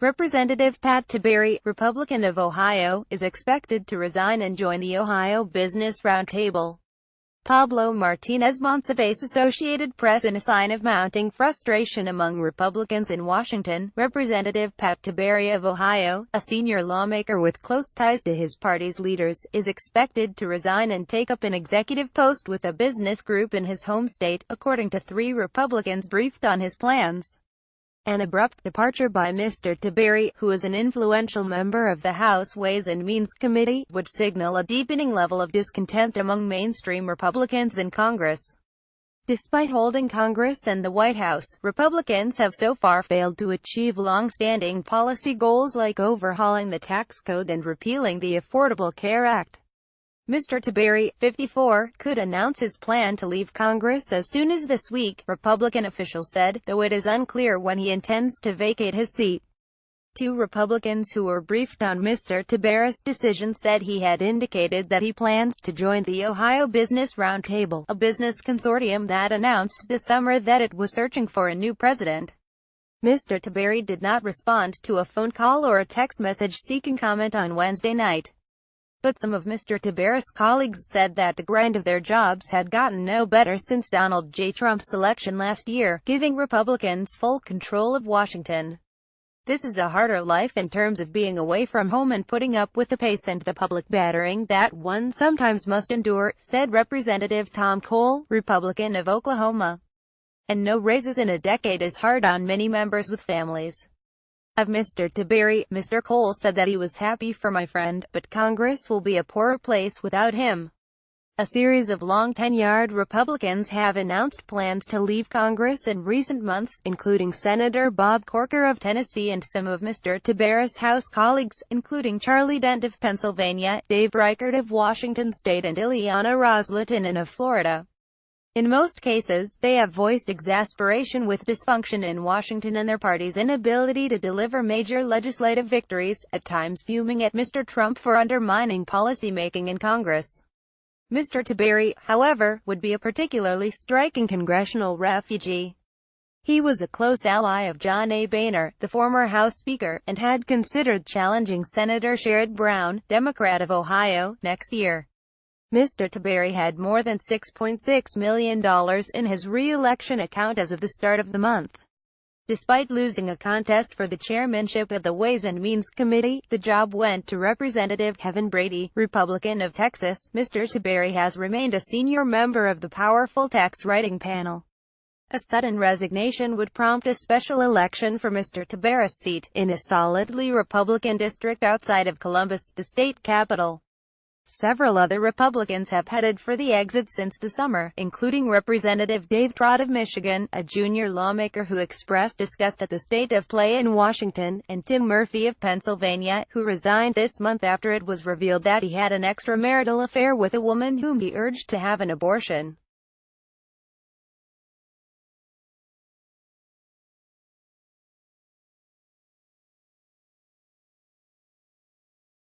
Representative Pat Tiberi, Republican of Ohio, is expected to resign and join the Ohio Business Roundtable. Pablo Martinez, MonsivaisAssociated Press. In a sign of mounting frustration among Republicans in Washington, Representative Pat Tiberi of Ohio, a senior lawmaker with close ties to his party's leaders, is expected to resign and take up an executive post with a business group in his home state, according to 3 Republicans briefed on his plans. An abrupt departure by Mr. Tiberi, who is an influential member of the House Ways and Means Committee, would signal a deepening level of discontent among mainstream Republicans in Congress. Despite holding Congress and the White House, Republicans have so far failed to achieve long-standing policy goals like overhauling the tax code and repealing the Affordable Care Act. Mr. Tiberi, 54, could announce his plan to leave Congress as soon as this week, Republican officials said, though it is unclear when he intends to vacate his seat. 2 Republicans who were briefed on Mr. Tiberi's decision said he had indicated that he plans to join the Ohio Business Roundtable, a business consortium that announced this summer that it was searching for a new president. Mr. Tiberi did not respond to a phone call or a text message seeking comment on Wednesday night. But some of Mr. Tiberi's colleagues said that the grind of their jobs had gotten no better since Donald J. Trump's election last year, giving Republicans full control of Washington. This is a harder life in terms of being away from home and putting up with the pace and the public battering that one sometimes must endure, said Representative Tom Cole, Republican of Oklahoma. And no raises in a decade is hard on many members with families. Of Mr. Tiberi, Mr. Cole said that he was happy for my friend, but Congress will be a poorer place without him. A series of long-tenured Republicans have announced plans to leave Congress in recent months, including Senator Bob Corker of Tennessee and some of Mr. Tiberi's House colleagues, including Charlie Dent of Pennsylvania, Dave Reichert of Washington State and Ileana Ros-Lehtinen of Florida. In most cases, they have voiced exasperation with dysfunction in Washington and their party's inability to deliver major legislative victories, at times fuming at Mr. Trump for undermining policymaking in Congress. Mr. Tiberi, however, would be a particularly striking congressional refugee. He was a close ally of John A. Boehner, the former House Speaker, and had considered challenging Senator Sherrod Brown, Democrat of Ohio, next year. Mr. Tiberi had more than $6.6 million in his re-election account as of the start of the month. Despite losing a contest for the chairmanship of the Ways and Means Committee, the job went to Representative Kevin Brady, Republican of Texas. Mr. Tiberi has remained a senior member of the powerful tax writing panel. A sudden resignation would prompt a special election for Mr. Tiberi's seat, in a solidly Republican district outside of Columbus, the state capital. Several other Republicans have headed for the exit since the summer, including Representative Dave Trott of Michigan, a junior lawmaker who expressed disgust at the state of play in Washington, and Tim Murphy of Pennsylvania, who resigned this month after it was revealed that he had an extramarital affair with a woman whom he urged to have an abortion.